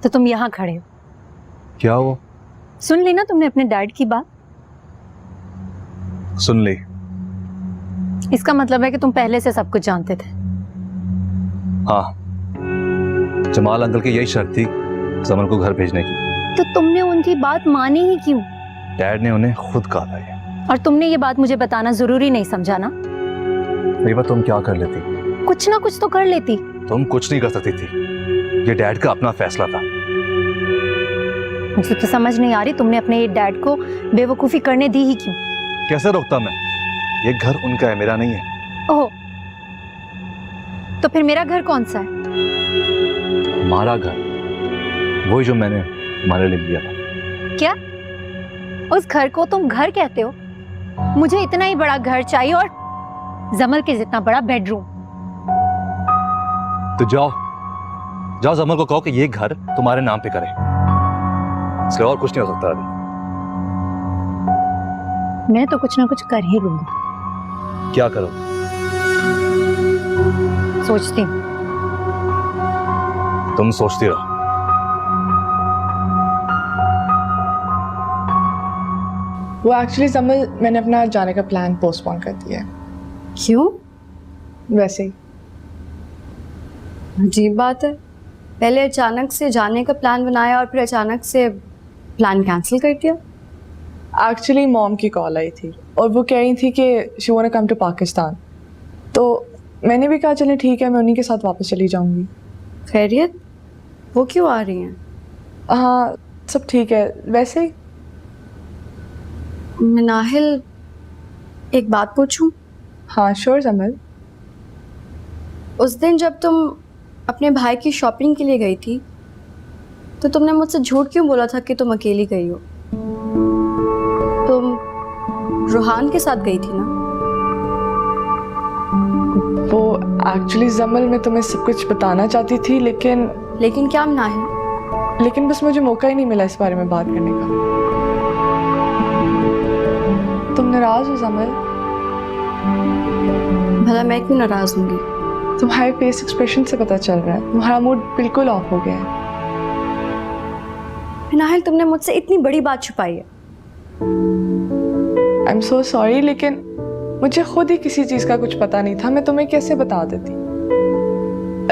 तो तुम यहाँ खड़े हो। क्या हुआ? सुन ली ना तुमने अपने डैड की बात? सुन ली। इसका मतलब है कि तुम पहले से सब कुछ जानते थे। हाँ, जमाल अंकल की यही शर्त थी समर को घर भेजने की। तो तुमने उनकी बात मानी ही क्यों? डैड ने उन्हें खुद कहा था ये। और तुमने ये बात मुझे बताना जरूरी नहीं समझा ना? रीबा, तुम क्या कर लेती? कुछ ना कुछ तो कर लेती। तुम कुछ नहीं कर सकती थी, ये डैड का अपना फैसला था। मुझे तो समझ नहीं आ रही तुमने अपने डैड को बेवकूफी करने दी ही क्यों? कैसे रोकता मैं? ये घर उनका है, मेरा नहीं है। ओह, तो फिर मेरा घर कौन सा है? हमारा घर वही जो मैंने तुम्हारे लिए लिया था। क्या उस घर को तुम घर कहते हो? मुझे इतना ही बड़ा घर चाहिए और जमल के जितना बड़ा बेडरूम। तो जाओ जाओ, जमल को कहो कि ये घर तुम्हारे नाम पे करे। इसलिए और कुछ नहीं हो सकता अभी। मैं तो कुछ ना कुछ कर ही लूंगी। क्या करो? सोचती हूँ। तुम सोचती रहो। वो एक्चुअली जमल, मैंने अपना जाने का प्लान पोस्टपोन कर दिया है। क्यों? वैसे ही। अजीब बात है, पहले अचानक से जाने का प्लान बनाया और फिर अचानक से प्लान कैंसिल कर दिया। एक्चुअली मॉम की कॉल आई थी और वो कह रही थी कि she want to come to Pakistan. तो मैंने भी कहा चले ठीक है, मैं उन्हीं के साथ वापस चली जाऊंगी। खैरियत? वो क्यों आ रही हैं? हाँ, सब ठीक है। वैसे ही। मनाहिल, एक बात पूछूं? हाँ श्योर जमल। उस दिन जब तुम अपने भाई की शॉपिंग के लिए गई थी तो तुमने मुझसे झूठ क्यों बोला था कि तुम अकेली गई हो? तुम रूहान के साथ गई थी ना? वो एक्चुअली जमल, मैं तुम्हें सब कुछ बताना चाहती थी लेकिन क्या मनाहिल? लेकिन बस मुझे मौका ही नहीं मिला इस बारे में बात करने का। तुम नाराज हो जमल? भला मैं क्यों नाराज होंगी? तुम्हारे फेस एक्सप्रेशन से पता चल रहा है तुम्हारा मूड बिल्कुल ऑफ हो गया है। मनाहिल, तुमने मुझसे इतनी बड़ी बात छुपाई है। आई एम सो सॉरी, लेकिन मुझे खुद ही किसी चीज़ का कुछ पता नहीं था। मैं तुम्हें कैसे बता देती?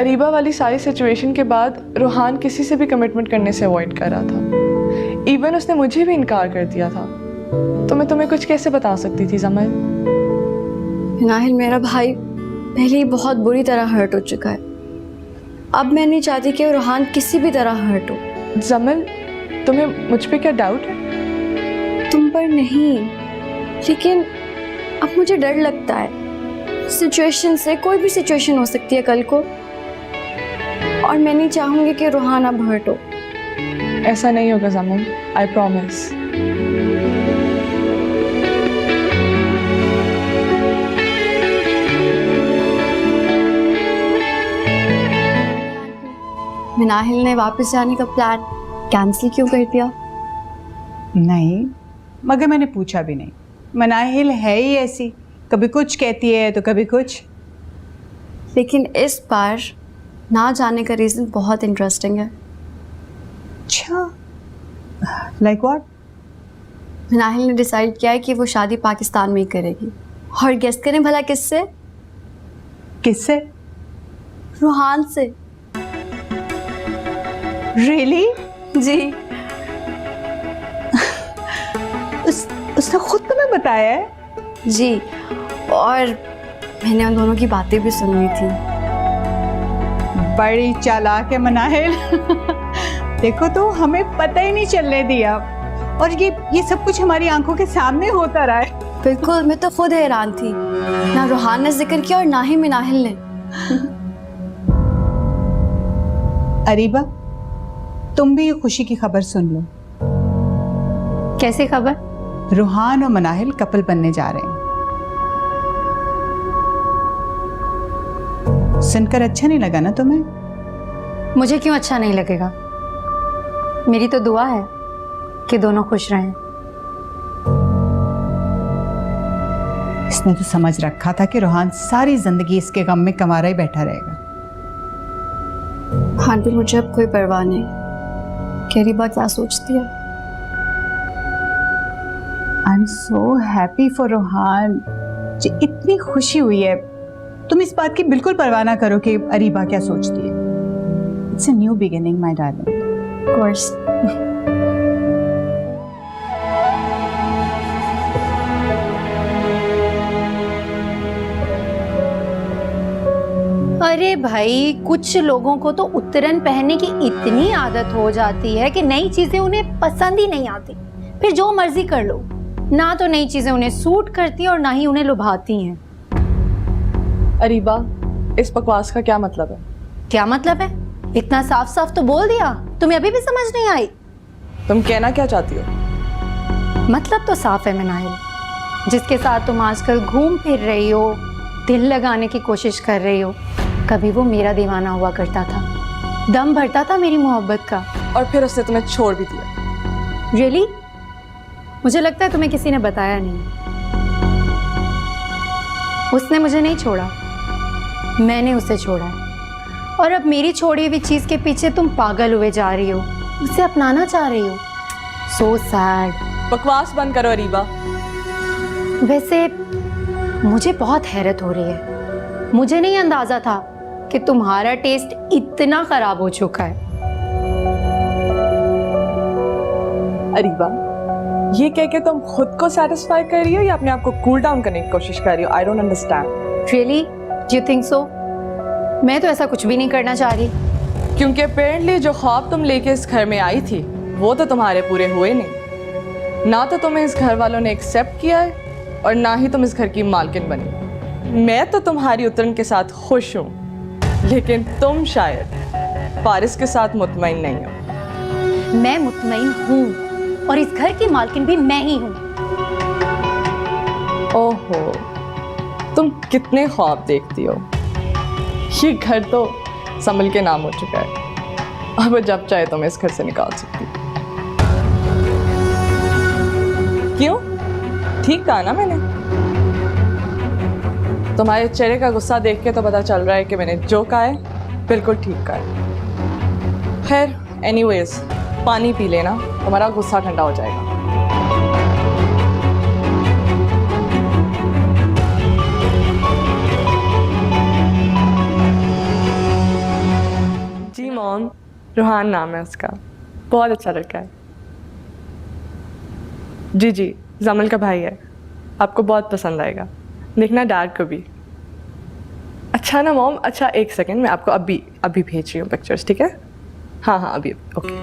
अरीबा वाली सारी सिचुएशन के बाद रूहान किसी से भी कमिटमेंट करने से अवॉइड कर रहा था। इवन उसने मुझे भी इनकार कर दिया था। तो मैं तुम्हें कुछ कैसे बता सकती थी जमल? मनाहिल, मेरा भाई पहले ही बहुत बुरी तरह हर्ट हो चुका है। अब मैं नहीं चाहती कि रूहान किसी भी तरह हर्ट हो। जमल, तुम्हें मुझ पे क्या डाउट है? तुम पर नहीं, लेकिन अब मुझे डर लगता है। सिचुएशन से, कोई भी सिचुएशन हो सकती है कल को, और मैं नहीं चाहूंगी कि रूहान अब हर्ट हो। ऐसा नहीं होगा जमल, आई प्रॉमिस। मनाहिल ने वापस जाने का प्लान कैंसिल क्यों कर दिया? नहीं, मगर मैंने पूछा भी नहीं। मनाहिल है ही ऐसी, कभी कुछ कहती है तो कभी कुछ। लेकिन इस बार ना जाने का रीज़न बहुत इंटरेस्टिंग है। अच्छा, लाइक व्हाट? मनाहिल ने डिसाइड किया है कि वो शादी पाकिस्तान में ही करेगी। और गेस करें भला किससे? किससे? रूहान से। रियली? जी। उसने खुद तुम्हें बताया है? जी, और मैंने उन दोनों की बातें भी सुनी थी। बड़ी चालाक है मनाहिल। देखो तो हमें पता ही नहीं चलने दिया, और ये सब कुछ हमारी आंखों के सामने होता रहा है। बिल्कुल, मैं तो खुद हैरान थी। ना रूहान ने जिक्र किया और ना ही मनाहिल ने। अरीबा, तुम भी ये खुशी की खबर सुन लो। कैसी खबर? रूहान और मनाहिल कपल बनने जा रहे हैं। सुनकर अच्छा नहीं लगा ना तुम्हें? मुझे क्यों अच्छा नहीं लगेगा? मेरी तो दुआ है कि दोनों खुश रहें। इसने तो समझ रखा था कि रूहान सारी जिंदगी इसके गम में कमारा ही बैठा रहेगा। हाँ, भी मुझे अब कोई परवाह नहीं। कि अरीबा क्या सोचती है। I am so happy for Rohan. मुझे इतनी खुशी हुई है। तुम इस बात की बिल्कुल परवाह ना करो कि अरीबा क्या सोचती है। It's a new beginning my darling. Of course. अरे भाई, कुछ लोगों को तो उत्तरन पहनने की इतनी आदत हो जाती है कि नई चीजें उन्हें पसंद ही नहीं आती, फिर जो मर्जी कर लो। ना तो नई चीजें उन्हें सूट करती और ना ही उन्हें लुभाती हैं। अरीबा, इस बकवास का क्या मतलब है? क्या मतलब है? इतना साफ साफ तो बोल दिया, तुम्हें अभी भी समझ नहीं आई? तुम कहना क्या चाहती हो? मतलब तो साफ है मनाहिल, जिसके साथ तुम आजकल घूम फिर रही हो, दिल लगाने की कोशिश कर रही हो, कभी वो मेरा दीवाना हुआ करता था, दम भरता था मेरी मोहब्बत का, और फिर उसने तुम्हें छोड़ भी दिया। रियली? मुझे लगता है तुम्हें किसी ने बताया नहीं। उसने मुझे नहीं छोड़ा, मैंने उसे छोड़ा है। और अब मेरी छोड़ी हुई चीज के पीछे तुम पागल हुए जा रही हो, उसे अपनाना चाह रही हो। So sad. बकवास बंद करो अरीबा। वैसे मुझे बहुत हैरत हो रही है, मुझे नहीं अंदाजा था कि तुम्हारा टेस्ट इतना खराब हो चुका है। अरीबा, ये कह के तुम खुद को सेटिस्फाई कर रही हो या अपने आप को कूल डाउन करने की कोशिश कर रही हो? I don't understand. Really? Do you think so? मैं तो ऐसा कुछ भी नहीं करना चाह रही। क्योंकि अपेरेंटली जो ख्वाब तुम लेके इस घर में आई थी वो तो तुम्हारे पूरे हुए नहीं। ना तो तुम्हें इस घर वालों ने एक्सेप्ट किया है और ना ही तुम इस घर की मालकिन बनी। मैं तो तुम्हारी उतरन के साथ खुश हूँ, लेकिन तुम शायद फारिस के साथ मुतमईन नहीं हो। मैं मुतमईन हूँ और इस घर की मालकिन भी मैं ही हूँ। ओहो, तुम कितने ख्वाब देखती हो। ये घर तो समल के नाम हो चुका है। अब जब चाहे तुम इस घर से निकाल सकती हो। क्यों? ठीक कहा ना मैंने? तुम्हारे चेहरे का गुस्सा देख के तो पता चल रहा है कि मैंने जो कहा है बिल्कुल ठीक कहा है। खैर, एनीवेज, पानी पी लेना, तुम्हारा गुस्सा ठंडा हो जाएगा। जी मॉम, रोहान नाम है उसका, बहुत अच्छा लड़का है। जी जी, जमल का भाई है, आपको बहुत पसंद आएगा। देखना डैड को भी। अच्छा ना मॉम? अच्छा, एक सेकंड, मैं आपको अभी भेज रही हूँ पिक्चर्स, ठीक है? हाँ हाँ, अभी, ओके।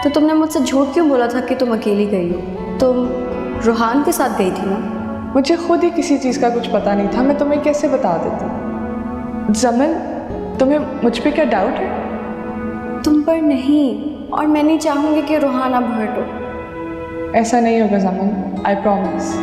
तो तुमने मुझसे झूठ क्यों बोला था कि तुम अकेली गई हो? तुम रोहान के साथ गई थी ना? मुझे खुद ही किसी चीज़ का कुछ पता नहीं था, मैं तुम्हें कैसे बता देती। जमल, तुम्हें मुझ पे क्या डाउट है? तुम पर नहीं, और मैं नहीं चाहूँगी कि रोहान अब हर्ट हो। ऐसा नहीं होगा जमल, आई प्रॉमिस।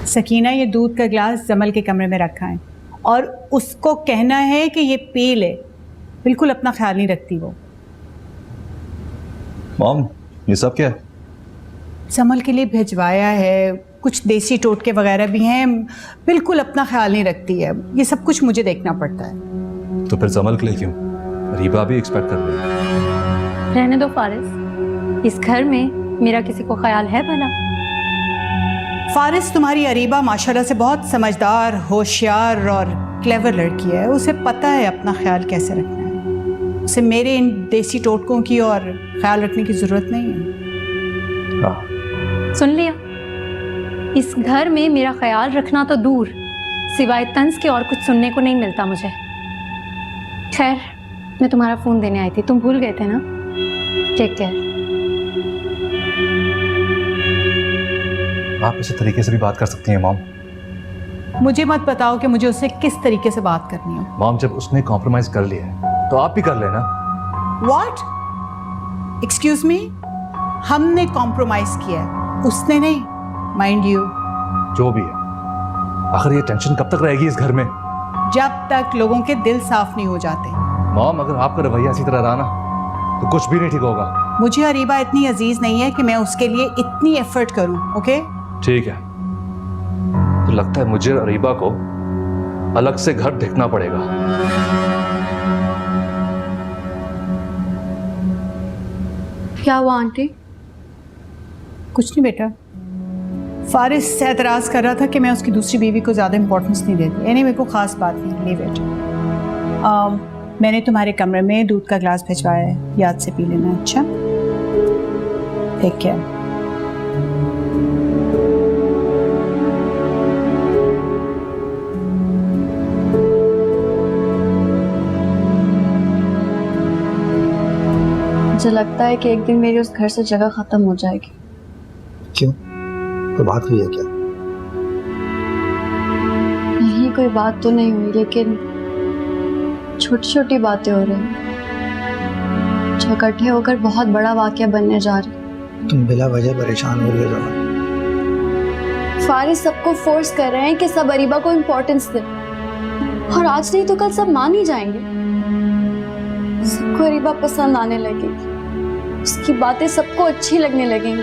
सकीना, ये दूध का गिलास जमल के कमरे में रखा है और उसको कहना है कि ये पी ले। बिल्कुल अपना ख्याल नहीं रखती वो। मॉम, ये सब क्या है? जमल के लिए भिजवाया है, कुछ देसी टोटके वगैरह भी हैं। बिल्कुल अपना ख्याल नहीं रखती है, ये सब कुछ मुझे देखना पड़ता है। तो फिर जमल के लिए क्यों? रीबा भी एक्सपेक्ट कर रही है। रहने दो फारिस, इस घर में मेरा किसी को ख्याल है भला? फारिस, तुम्हारी अरीबा माशाल्लाह से बहुत समझदार, होशियार और क्लेवर लड़की है। उसे पता है अपना ख्याल कैसे रखना है। उसे मेरे इन देसी टोटकों की और ख्याल रखने की ज़रूरत नहीं है। हाँ। सुन लिया? इस घर में मेरा ख्याल रखना तो दूर, सिवाय तंज के और कुछ सुनने को नहीं मिलता मुझे। खैर, मैं तुम्हारा फ़ोन देने आई थी, तुम भूल गए थे ना? Take care. आप इसी तरीके से भी बात कर सकती हैं मॉम। मुझे मत बताओ कि मुझे उससे किस तरीके से बात करनी है। मॉम, जब उसने कॉम्प्रोमाइज कर लिया है तो आप भी कर लेना। What? Excuse me? हमने कॉम्प्रोमाइज किया है, उसने नहीं, माइंड यू। जो भी है, आखिर ये टेंशन कब तक रहेगी इस घर में? जब तक लोगों के दिल साफ नहीं हो जाते। मॉम, अगर आपका रवैया इसी तरह रहा ना तो कुछ भी नहीं ठीक होगा। मुझे अरीबा इतनी अजीज नहीं है कि मैं उसके लिए इतनी एफर्ट करूं। ओके, ठीक है, तो लगता है मुझे और अरीबा को अलग से घर देखना पड़ेगा। क्या हुआ आंटी? कुछ नहीं बेटा, फारिस से एतराज़ कर रहा था कि मैं उसकी दूसरी बीवी को ज़्यादा इंपॉर्टेंस नहीं देती। यानी मेरे को ख़ास बात नहीं, लीव इट। मैंने तुम्हारे कमरे में दूध का ग्लास भिजवाया है, याद से पी लेना। अच्छा, टेक केयर। मुझे लगता है कि एक दिन मेरी उस घर से जगह खत्म हो जाएगी। क्यों, कोई बात हुई है क्या? नहीं, कोई बात तो नहीं हुई, लेकिन छोटी छोटी बातें हो रही हैं जो इकट्ठे होकर बहुत बड़ा वाकया बनने जा रही। तुम बिला वजह परेशान हो रही हो जमा। फारिस सबको फोर्स कर रहे हैं कि सब अरीबा को इम्पोर्टेंस दे, और आज नहीं तो कल सब मान ही जाएंगे। सबको अरीबा पसंद आने लगेगी, उसकी बातें सबको अच्छी लगने लगेंगी।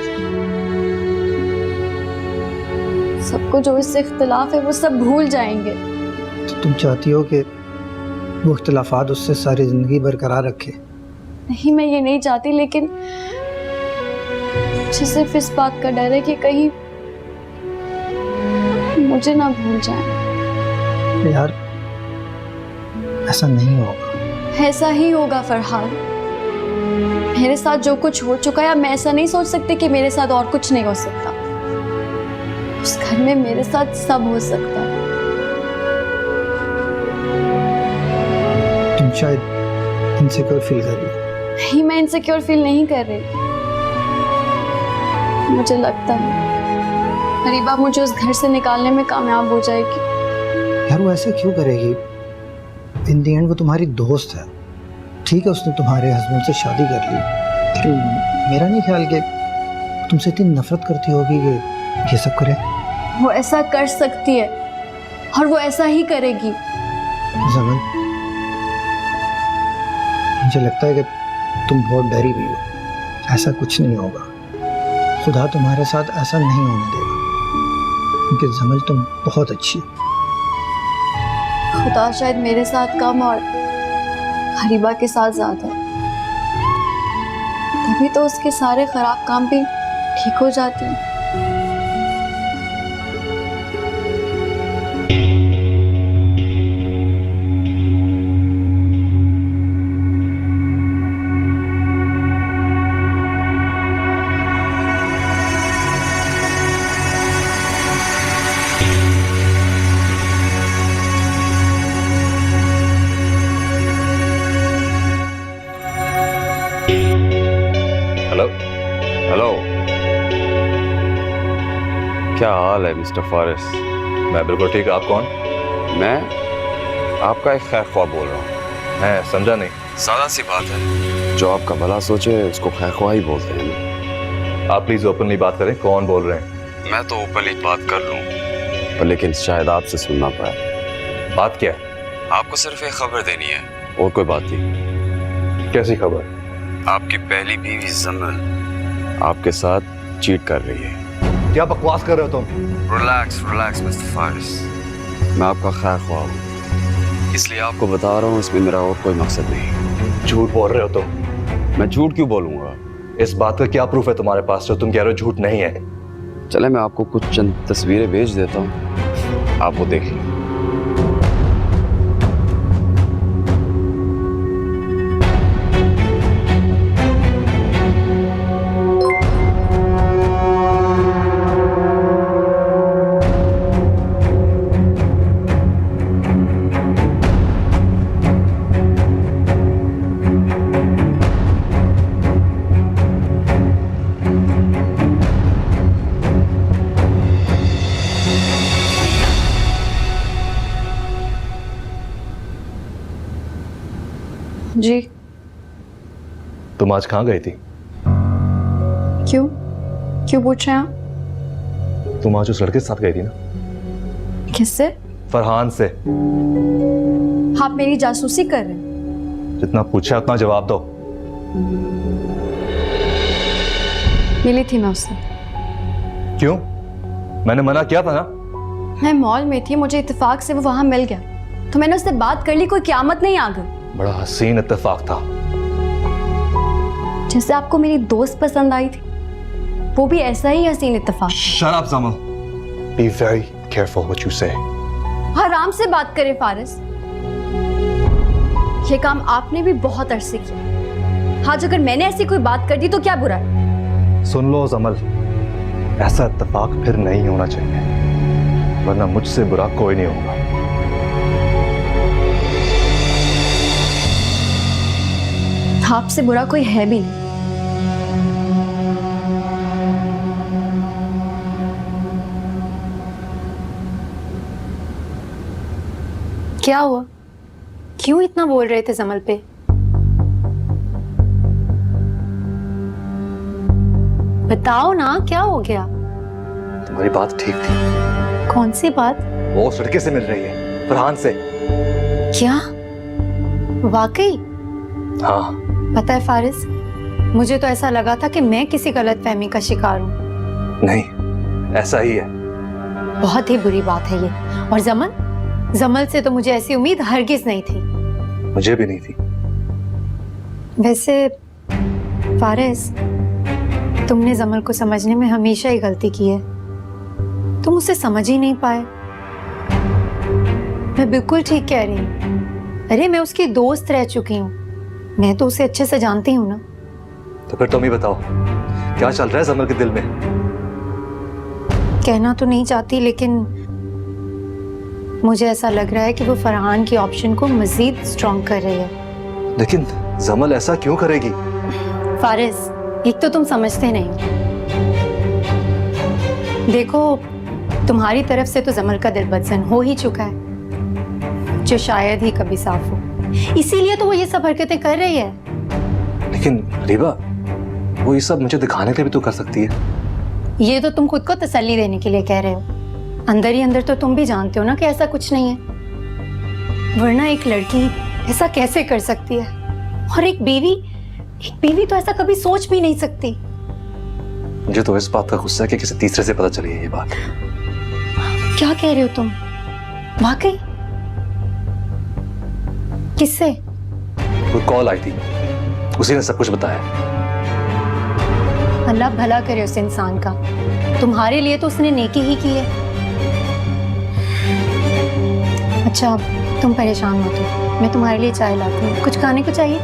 सबको जो इससे इख्तिलाफ है वो सब भूल जाएंगे। तो तुम चाहती हो कि वो इख्तिलाफात उससे सारी ज़िंदगी बरकरार रखे? नहीं, मैं ये नहीं चाहती, लेकिन मुझे सिर्फ इस बात का डर है कि कहीं मुझे ना भूल जाए। यार, ऐसा नहीं होगा। ऐसा ही होगा फरहाद। मेरे साथ जो कुछ हो चुका है, अब मैं ऐसा नहीं सोच सकती कि मेरे साथ और कुछ नहीं हो सकता। उस घर में मेरे साथ सब हो सकता है। तुम शायद इनसिक्योर फील कर रही हो। नहीं, मैं इनसिक्योर फील नहीं कर रही। मुझे लगता है अरीबा मुझे उस घर से निकालने में कामयाब हो जाएगी। यार, वो ऐसे क्यों करेगी? इन दी एंड वो तुम्हारी दोस्त है। ठीक है, उसने तुम्हारे हस्बैंड से शादी कर ली, लेकिन मेरा नहीं ख्याल कि तुमसे इतनी नफरत करती होगी कि ये सब करे। वो ऐसा कर सकती है और वो ऐसा ही करेगी। जमन, मुझे लगता है कि तुम बहुत डरी हुई हो। ऐसा कुछ नहीं होगा। खुदा तुम्हारे साथ ऐसा नहीं होने देगा, क्योंकि जमल तुम बहुत अच्छी हो। खुदा शायद मेरे साथ कम और अरीबा के साथ ज्यादा, तभी तो उसके सारे खराब काम भी ठीक हो जाते हैं। हेलो हेलो, क्या हाल है मिस्टर फारिस? मैं बिल्कुल ठीक। आप कौन? मैं आपका एक खैर ख्वाह बोल रहा हूँ। मैं समझा नहीं। सादा सी बात है, जो आपका भला सोचे उसको खैर ख्वाह ही बोलते हैं ना। आप प्लीज ओपनली बात करें, कौन बोल रहे हैं? मैं तो ओपनली बात कर लूँ, पर लेकिन शायद आपसे सुनना पाए। बात क्या है? आपको सिर्फ एक खबर देनी है, और कोई बात नहीं। कैसी खबर? आपकी पहली बीवी जमल आपके साथ चीट कर रही है। क्या बकवास कर रहे हो तुम? रिलैक्स रिलैक्स मिस्टर फारिस, मैं आपका खैर ख्वाह हूँ, इसलिए आपको बता रहा हूँ, इसमें मेरा और कोई मकसद नहीं। झूठ बोल रहे हो तुम। मैं झूठ क्यों बोलूँगा? इस बात का क्या प्रूफ है तुम्हारे पास जो तुम कह रहे हो झूठ नहीं है? चले मैं आपको कुछ चंद तस्वीरें भेज देता हूँ, आप वो देखिए। जी, तुम आज कहाँ गई थी? क्यों क्यों पूछ रहे हैं आप? तुम आज उस लड़के के साथ गई थी ना, किससे? फरहान से। आप मेरी जासूसी कर रहे हैं? जितना पूछा उतना जवाब दो। मिली थी मैं उससे। क्यों? मैंने मना किया था ना। मैं मॉल में थी, मुझे इत्तेफाक से वो वहां मिल गया, तो मैंने उससे बात कर ली। कोई क़यामत नहीं आ गई। बड़ा हसीन इत्तेफाक था। जैसे आपको मेरी दोस्त पसंद आई थी, वो भी ऐसा ही हसीन इत्तेफाक। Shut up, Zamal. Be very careful what you say. आराम से बात करें फारिस। ये काम आपने भी बहुत अरसे किया। आज अगर मैंने ऐसी कोई बात कर दी तो क्या बुरा है? सुन लो जमल, ऐसा इत्तेफाक फिर नहीं होना चाहिए, वरना मुझसे बुरा कोई नहीं होगा। आपसे बुरा कोई है भी नहीं। क्या हुआ? क्यों इतना बोल रहे थे जमल पे? बताओ ना, क्या हो गया? तुम्हारी बात ठीक थी। कौन सी बात? वो उस लड़के से मिल रही है, फरहान से। क्या वाकई? हाँ। पता है फारिस, मुझे तो ऐसा लगा था कि मैं किसी गलतफहमी का शिकार हूँ। नहीं, ऐसा ही है। बहुत ही बुरी बात है ये। और जमल से तो मुझे ऐसी उम्मीद हरगिज नहीं थी। मुझे भी नहीं थी। वैसे फारिस, तुमने जमल को समझने में हमेशा ही गलती की है। तुम उसे समझ ही नहीं पाए। मैं बिल्कुल ठीक कह रही हूँ। अरे मैं उसकी दोस्त रह चुकी हूँ, मैं तो उसे अच्छे से जानती हूँ ना। तो फिर तुम ही बताओ, क्या चल रहा है जमल के दिल में? कहना तो नहीं चाहती, लेकिन मुझे ऐसा लग रहा है कि वो फरहान की ऑप्शन को मजीद स्ट्रॉन्ग कर रही है। लेकिन जमल ऐसा क्यों करेगी? फारिस, एक तो तुम समझते नहीं। देखो, तुम्हारी तरफ से तो जमल का दिल बदसन हो ही चुका है, जो शायद ही कभी साफ हो। इसीलिए तो वो ये सब हरकतें कर रही है। लेकिन रीबा, वो ये सब मुझे दिखाने के लिए भी तो कर सकती है। ये तो तुम खुद को तसल्ली देने के लिए कह रहे हो। अंदर ही अंदर तो तुम भी जानते हो ना कि ऐसा कुछ नहीं है। वरना एक लड़की ऐसा कैसे कर सकती है? और एक बीवी तो ऐसा कभी सोच भी नहीं सकती। मुझे तो इस बात का गुस्सा है कि किसी तीसरे से पता चली है ये बात। क्या कह रहे हो तुम? वाकई? किससे? कोई कॉल आई थी, उसी ने सब कुछ बताया। अल्लाह भला करे उस इंसान का। तुम्हारे लिए तो उसने नेकी ही की है। अच्छा, तुम परेशान मत हो, मैं तुम्हारे लिए चाय लाती हूँ। कुछ खाने को चाहिए?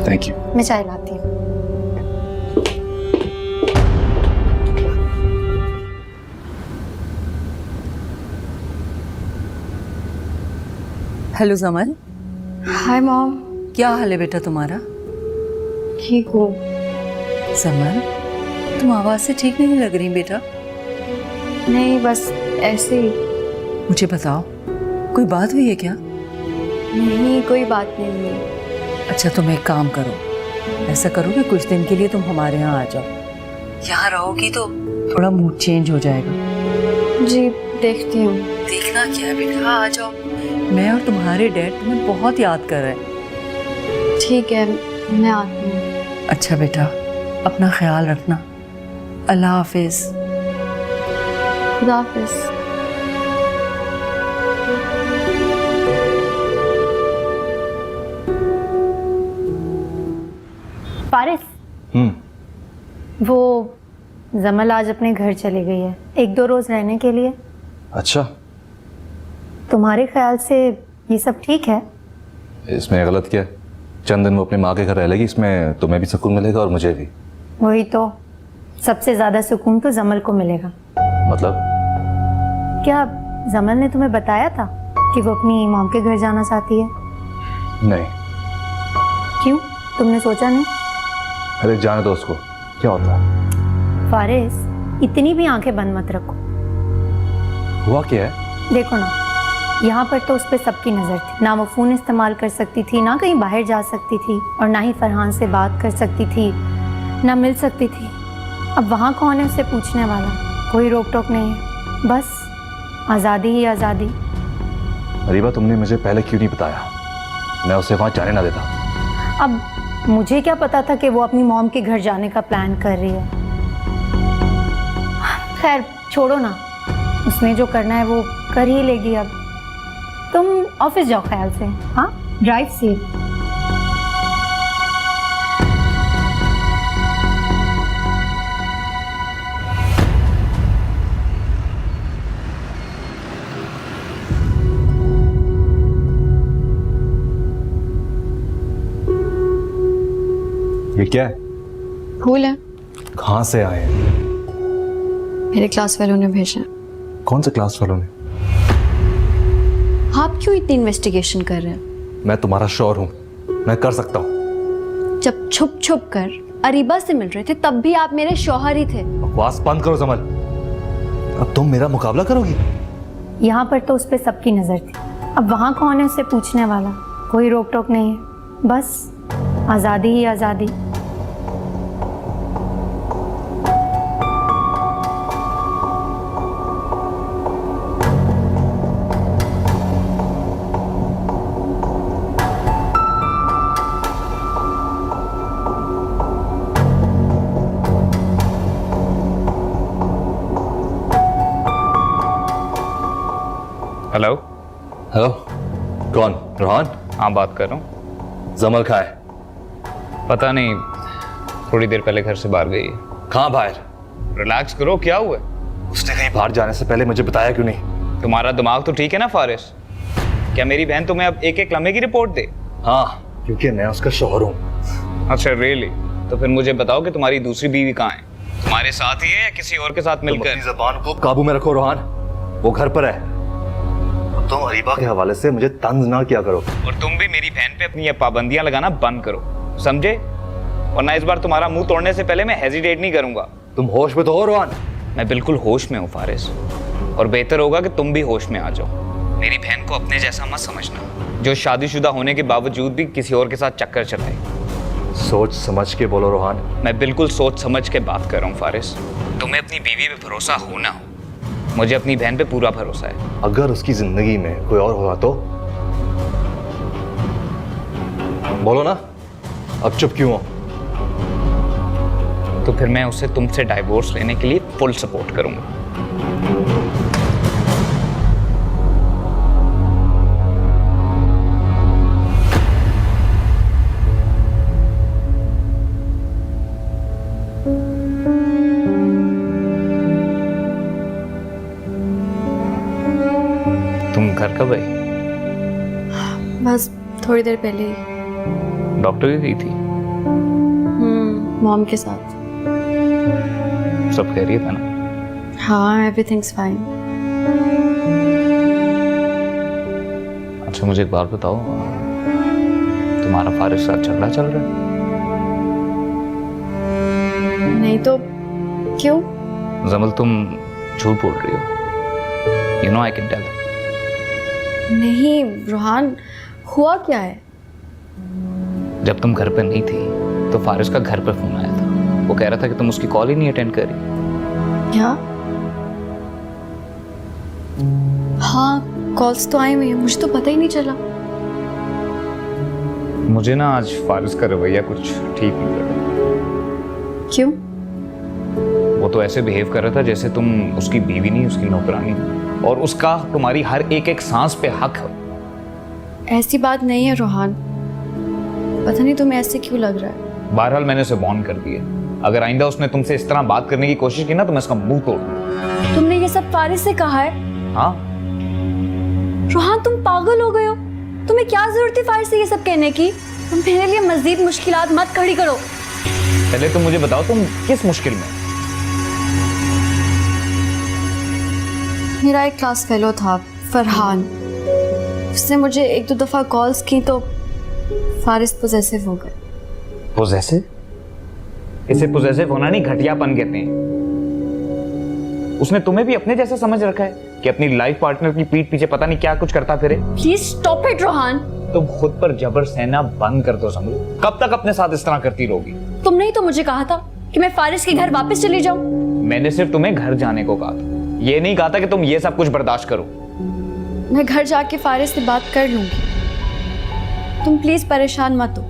Thank you. मैं चाय लाती हूँ। हेलो जमल, हाय मॉम। क्या हाल है बेटा तुम्हारा? ठीक हो? जमल, तुम आवाज से ठीक नहीं लग रही बेटा। नहीं, बस ऐसे ही। मुझे बताओ, कोई बात हुई है क्या? नहीं, कोई बात नहीं है। अच्छा, तुम एक काम करो, ऐसा करो कि कुछ दिन के लिए तुम हमारे यहाँ आ जाओ। यहाँ रहोगी तो थोड़ा मूड चेंज हो जाएगा। जी, देखती हूँ। देखना क्या है बेटा, आ जाओ। मैं और तुम्हारे डैड तुम्हें बहुत याद कर रहे हैं। ठीक है, मैं आती हूँ। अच्छा बेटा, अपना ख्याल रखना। अल्लाह हाफिज। खुदा हाफिज। फारिस, वो जमल आज अपने घर चली गई है 1-2 रोज रहने के लिए। अच्छा, तुम्हारे ख्याल से ये सब ठीक है? इसमें गलत क्या है? चंद दिन वो अपनी माँ के घर रह लेगी, इसमें तुम्हें भी सुकून मिलेगा और मुझे भी। वही तो, सबसे ज्यादा सुकून तो जमल को मिलेगा। मतलब? क्या जमल ने तुम्हें बताया था कि वो अपनी मॉम के घर जाना चाहती है? नहीं। क्यों, तुमने सोचा नहीं? अरे जाने दो उसको, क्या होता है? फारिस, इतनी भी आंखें बंद मत रखो। हुआ क्या है? देखो ना, यहाँ पर तो उस पर सबकी नज़र थी। ना वो फ़ोन इस्तेमाल कर सकती थी, ना कहीं बाहर जा सकती थी, और ना ही फरहान से बात कर सकती थी, ना मिल सकती थी। अब वहाँ कौन है उससे पूछने वाला? कोई रोक टोक नहीं है, बस आज़ादी ही आज़ादी। अरीबा, तुमने मुझे पहले क्यों नहीं बताया? मैं उसे वहाँ जाने ना देता। अब मुझे क्या पता था कि वो अपनी मॉम के घर जाने का प्लान कर रही है। खैर छोड़ो ना, उसने जो करना है वो कर ही लेगी। अब तुम ऑफिस जाओ ख्याल से। हाँ, ड्राइव सेफ। ये क्या है? फूल है, कहाँ से आए हैं? मेरे क्लास वालों ने भेजा। कौन से क्लास वालों ने? आप क्यों इतनी इन्वेस्टिगेशन कर रहे हैं? मैं तुम्हारा शौहर हूँ, मैं कर सकता हूँ। जब छुप छुप कर अरीबा से मिल रहे थे तब भी आप मेरे शौहर ही थे। बकवास बंद करो जमल। अब तुम मेरा मुकाबला करोगी? यहाँ पर तो उस पर सबकी नज़र थी, अब वहाँ कौन है उससे पूछने वाला? कोई रोक टोक नहीं है, बस आज़ादी ही आज़ादी। हेलो। हेलो, कौन? रोहान? हाँ, बात कर रहा हूँ। जमल कहाँ है? पता नहीं, थोड़ी देर पहले घर से बाहर गई है। कहाँ बाहर? रिलैक्स करो, क्या हुआ? उसने कहीं बाहर जाने से पहले मुझे बताया क्यों नहीं? तुम्हारा दिमाग तो ठीक है ना फारिस? क्या मेरी बहन तुम्हें अब एक एक लम्हे की रिपोर्ट दे? हाँ, क्योंकि मैं उसका शौहर हूँ। अच्छा रियली? तो फिर मुझे बताओ कि तुम्हारी दूसरी बीवी कहाँ है? तुम्हारे साथ ही है या किसी और के साथ तुम मिलकर? अपनी ज़बान को काबू में रखो रोहान, वो घर पर है। तुम अरीबा के हवाले से मुझे तंज ना किया करो। और तुम भी मेरी बहन पे अपनी ये पाबंदियां लगाना बंद करो, समझे? वरना इस बार तुम्हारा मुंह तोड़ने से पहले मैं हेजिटेट नहीं करूंगा। तुम होश में तो हो रोहान? मैं बिल्कुल होश में हूँ फारिस, और बेहतर होगा कि तुम भी होश में आ जाओ। मेरी बहन को अपने जैसा मत समझना, जो शादीशुदा होने के बावजूद भी किसी और के साथ चक्कर चलाए। सोच समझ के बोलो रोहान। मैं बिल्कुल सोच समझ के बात कर रहा हूँ फारिस। तुम्हें अपनी बीवी पे भरोसा हो ना हो, मुझे अपनी बहन पे पूरा भरोसा है। अगर उसकी जिंदगी में कोई और होगा तो? बोलो ना, अब चुप क्यों हो? तो फिर मैं उसे तुमसे डाइवोर्स लेने के लिए फुल सपोर्ट करूंगा। तुम घर कब आई? बस थोड़ी देर पहले ही। डॉक्टर की गई थी? मॉम के साथ। सब कह रही था ना? हाँ, एवरीथिंग्स फाइन। अच्छा मुझे एक बात बताओ, तुम्हारा फारिस के साथ झगड़ा चल रहा है? नहीं तो क्यों? जमल तुम झूठ बोल रही हो। You know I can tell. नहीं रोहान, हुआ क्या है? जब तुम घर पे नहीं थी तो फारिस का घर पे फोन आया था। वो कह रहा था कि तुम उसकी कॉल ही नहीं अटेंड कर रही। क्या? हाँ, कॉल्स तो आई हुई है, मुझे तो पता ही नहीं चला। मुझे ना आज फारिस का रवैया कुछ ठीक नहीं लगा। क्यों? वो तो ऐसे बिहेव कर रहा था जैसे तुम उसकी बीवी नहीं, उसकी नौकरानी हो, और उसका तुम्हारी हर एक एक सांस पे हक है। ऐसी बात नहीं है रोहान, पता नहीं तुम्हें ऐसे क्यों लग रहा है। बहरहाल मैंने उसे वार्न कर दिया, अगर आइंदा उसने तुमसे इस तरह बात करने की कोशिश की ना तो मैं उसका मुंह तोड़ दूंगा। तुमने ये सब फारिस से कहा है? हाँ। रोहान तुम पागल हो गए हो, तुम्हें क्या जरूरत थी फारिस से ये सब कहने की? तुम मेरे लिए मजीद मुश्किलात मत खड़ी करो। पहले तुम मुझे बताओ तुम किस मुश्किल में? मेरा एक क्लास फेलो था फरहान, उसने मुझे एक दो दफा कॉल्स की तो फारिस पोजेसिव हो गए। पोजेसिव? इसे पोजेसिव होना नहीं, घटियापन कहते हैं। उसने तुम्हें भी अपने जैसा समझ रखा है कि अपनी लाइफ पार्टनर की पीठ पीछे पता नहीं क्या कुछ करता फिरे। Please stop it Rohan. तुम खुद पर जबर सहना बंद कर दो समझो। कब तक अपने साथ इस तरह करती रहोगी? तुमने ही तो मुझे कहा था कि मैं फारिस के घर वापस चली जाऊं? मैंने सिर्फ तुम्हें घर जाने को कहा था, ये नहीं कहा था कि तुम ये सब कुछ बर्दाश्त करो। मैं घर जाके फारिस से बात कर लूंगी, तुम प्लीज परेशान मत हो।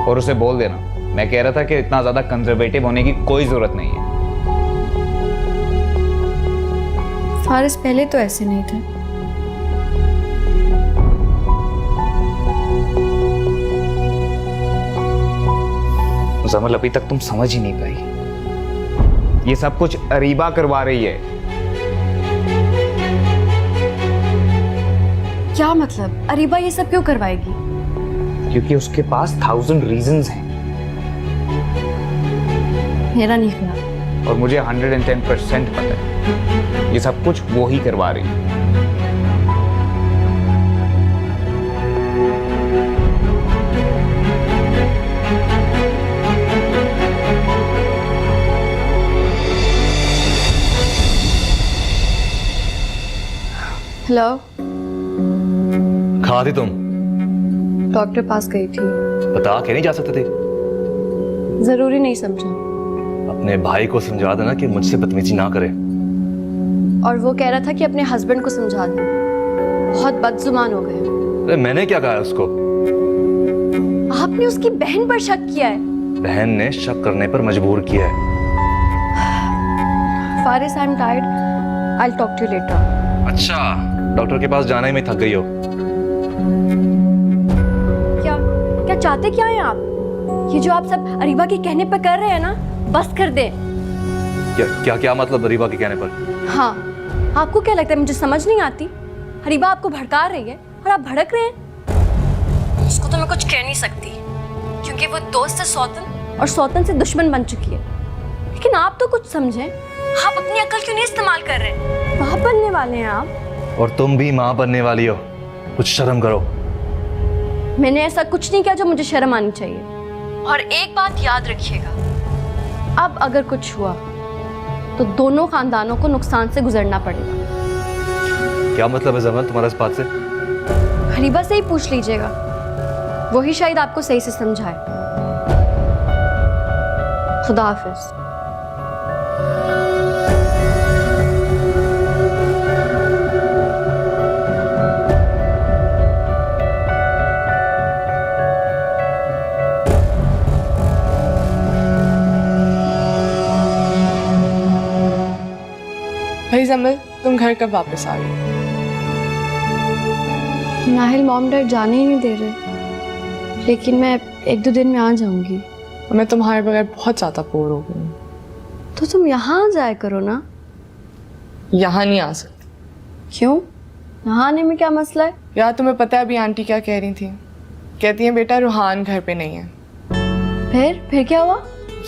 और उसे बोल देना मैं कह रहा था कि इतना ज्यादा कंजर्वेटिव होने की कोई जरूरत नहीं है। फारिस पहले तो ऐसे नहीं थे। जमल अभी तक तुम समझ ही नहीं पाई, ये सब कुछ अरीबा करवा रही है। क्या मतलब? अरीबा ये सब क्यों करवाएगी? क्योंकि उसके पास 1000 रीजंस हैं मेरा नहीं ख्याल। और मुझे 110% पता है ये सब कुछ वो ही करवा रही है। हेलो, कहाँ थी तुम? डॉक्टर पास गई थी। बता के नहीं जा सकते थे? जरूरी नहीं समझा। अपने भाई को समझा देना कि मुझसे बदतमीजी ना करे। और वो कह रहा था कि अपने हस्बैंड को समझा दे, बहुत बदजुबान हो गए। अरे मैंने क्या कहा उसको? आपने उसकी बहन पर शक किया है। बहन ने शक करने पर मजबूर किया है। Faris, I am tired, I will talk to you later. अच्छा, डॉक्टर के पास जाने में थक गई हो? क्या क्या चाहते क्या हैं आप? ये जो आप सब अरीबा के कहने पर कर रहे हैं ना, बस कर दे। क्या क्या क्या मतलब अरीबा के कहने पर? हाँ, आपको क्या लगता है मुझे समझ नहीं आती? अरीबा आपको भड़का रही है और आप भड़क रहे हैं। उसको तो मैं कुछ कह नहीं सकती क्योंकि वो दोस्त है सौतन, और सौतन से दुश्मन बन चुकी है। लेकिन आप तो कुछ समझें, आप अपनी अकल क्यों नहीं इस्तेमाल कर रहे? माँ बनने वाले हैं आप। और तुम भी माँ बनने वाली हो, कुछ शर्म करो। मैंने ऐसा कुछ नहीं किया जो मुझे शर्म आनी चाहिए। और एक बात याद रखिएगा, अब अगर कुछ हुआ तो दोनों खानदानों को नुकसान से गुजरना पड़ेगा। क्या मतलब है जमल तुम्हारा इस बात से? अरीबा से ही पूछ लीजिएगा, वही शायद आपको सही से समझाए। खुदा हाफिज। भाई जमल, तुम घर कब वापस आ गए? नाहिल मॉम डैड जाने ही नहीं दे रहे, लेकिन मैं 1-2 दिन में आ जाऊंगी। मैं तुम्हारे बगैर बहुत ज़्यादा बोर हो गई हूँ। तो तुम यहाँ आ जाया करो ना। यहाँ नहीं आ सकती। क्यों? यहाँ आने में क्या मसला है? यार तुम्हें पता है अभी आंटी क्या कह रही थी? कहती हैं बेटा रूहान घर पे नहीं है। फिर क्या हुआ?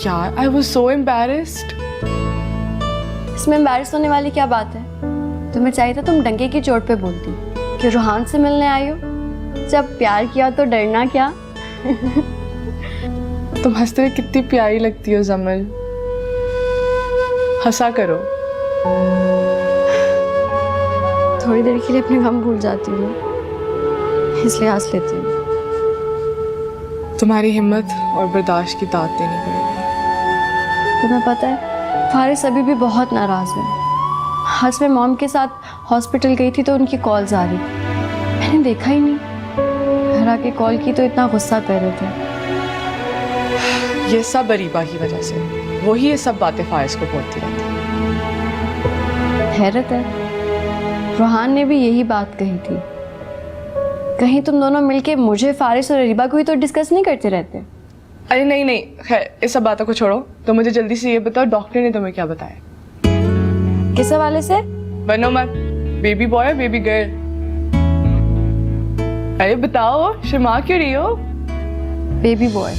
यार आई वाज सो एम्बैरेस्ड। इसमें एम्बैरेस होने वाली क्या बात है? तुम्हें चाहिए था तुम डंके की चोट पे बोलती कि रूहान से मिलने आई हो। जब प्यार किया तो डरना क्या? तुम हंसते हुए कितनी प्यारी लगती हो जमल। हंसा करो। थोड़ी देर के लिए अपने गम भूल जाती हूँ, इसलिए हंस लेती हूँ। तुम्हारी हिम्मत और बर्दाश्त की दाद देनी पड़ेगी। तुम्हें पता है फारिस अभी भी बहुत नाराज है। आज मैं मॉम के साथ हॉस्पिटल गई थी तो उनकी कॉल्स आ रही थी, मैंने देखा ही नहीं। घर आके कॉल की तो इतना गुस्सा कर रहे थे। ये सब अरीबा की वजह से, वही ये सब बातें फारिस को बोलती रहती है। हैरत है, रूहान ने भी यही बात कही थी। कहीं तुम दोनों मिलके मुझे, फारिस और अरीबा को ही तो डिस्कस नहीं करते रहते? अरे नहीं नहीं, खैर इस सब बातों को छोड़ो। तो मुझे जल्दी से ये बताओ, डॉक्टर ने तुम्हें क्या बताया? किस हवाले से? बनो मत, बेबी बॉय और बेबी गर्ल? अरे बताओ, शर्मा क्यों रही हो? Baby boy.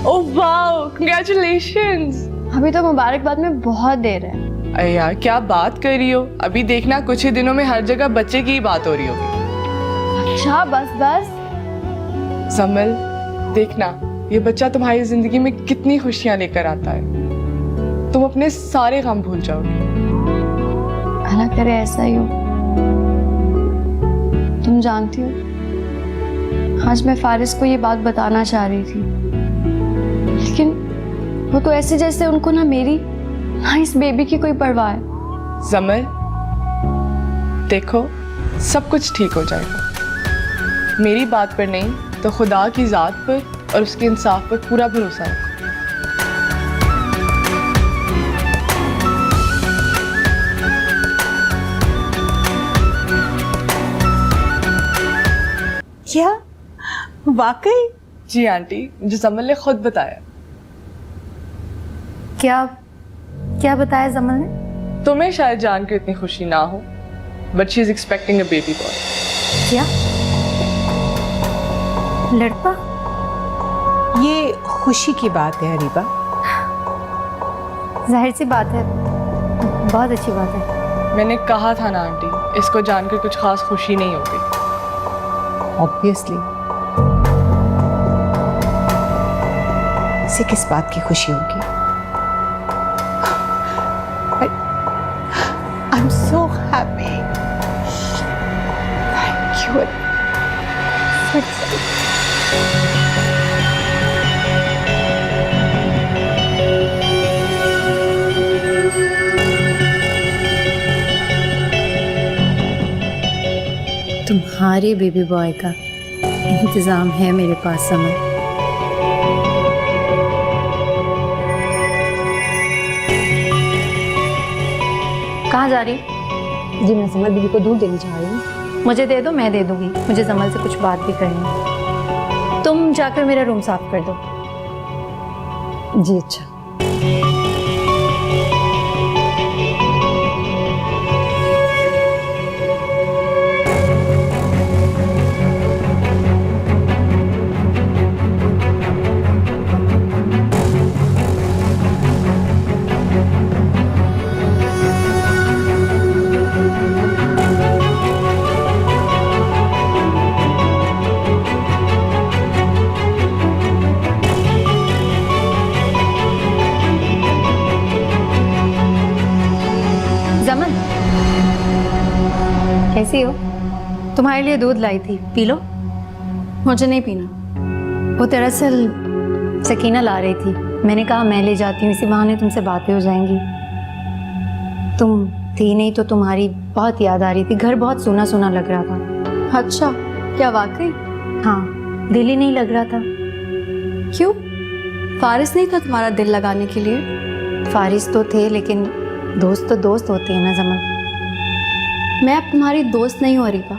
Oh wow, congratulations. अभी तो मुबारकबाद में बहुत देर है। अरे यार क्या बात कर रही हो? अभी देखना कुछ ही दिनों में हर जगह बच्चे की ही बात हो रही होगी। अच्छा बस। जमल देखना, ये बच्चा तुम्हारी जिंदगी में कितनी खुशियां लेकर आता है। तुम अपने सारे गम भूल जाओगे। अल्लाह करे ऐसा ही हो। तुम जानती हो, आज मैं फारिस को ये बात बताना चाह रही थी, लेकिन वो तो ऐसे जैसे उनको ना मेरी ना इस बेबी की कोई परवाह है। जमल, देखो सब कुछ ठीक हो जाएगा। मेरी बात पर नहीं तो खुदा की ज़ात पर और उसके इंसाफ पर पूरा भरोसा रखो। क्या वाकई? जी आंटी, जो जमल ने खुद बताया। क्या क्या बताया जमल ने? तुम्हें शायद जान के इतनी खुशी ना हो, but she is expecting a baby boy. क्या लड़का? ये खुशी की बात है अरीबा। जाहिर सी बात है, बहुत अच्छी बात है। मैंने कहा था ना आंटी, इसको जानकर कुछ खास खुशी नहीं होगी। ऑब्वियसली इसे किस बात की खुशी होगी? I am so happy. Thank you. तुम्हारे बेबी बॉय का इंतजाम है मेरे पास समझ। कहाँ जा रही? जी मैं समर दीदी को दूध देने जा रही हूँ। मुझे दे दो, मैं दे दूंगी। मुझे जमल से कुछ बात भी करनी है। तुम जाकर मेरा रूम साफ कर दो। जी अच्छा। जमल, कैसी हो? तुम्हारे लिए दूध लाई थी, पी लो। मुझे नहीं पीना। वो दरअसल सकीना ला रही थी, मैंने कहा मैं ले जाती हूँ, इसी बहाने तुमसे बातें हो जाएंगी। तुम थी नहीं तो तुम्हारी बहुत याद आ रही थी। घर बहुत सूना सूना लग रहा था। अच्छा, क्या वाकई? हाँ, दिल ही नहीं लग रहा था। क्यों? फारिस नहीं था तुम्हारा दिल लगाने के लिए? फारिस तो थे, लेकिन दोस्त तो दोस्त होते हैं ना जमल। मैं अब तुम्हारी दोस्त नहीं हूँ अरीबा,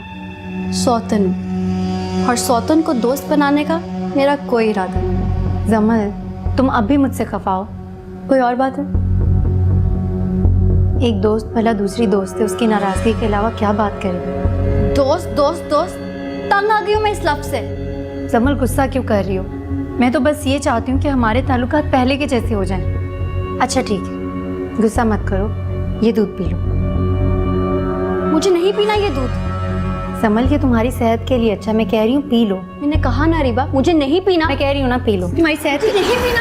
सौतन हूँ। और सौतन को दोस्त बनाने का मेरा कोई इरादा नहीं है। जमल, तुम अब भी मुझसे खफा हो। कोई और बात है? एक दोस्त भला दूसरी दोस्त है, उसकी नाराजगी के अलावा क्या बात करेगी? दोस्त दोस्त दोस्त, तंग आ गई हूँ मैं इस लफ्ज़ से। जमल, गुस्सा क्यों कर रही हो? मैं तो बस ये चाहती हूँ कि हमारे ताल्लुकात पहले के जैसे हो जाएं। अच्छा ठीक है, गुस्सा मत करो, ये दूध पी लो। मुझे नहीं पीना ये दूध। जमल, ये तुम्हारी सेहत के लिए अच्छा, मैं कह रही हूँ पी लो। मैंने कहा ना अरीबा, मुझे नहीं पीना। मैं कह रही हूँ ना, पी लो। तुम्हारी सेहत नहीं पीना।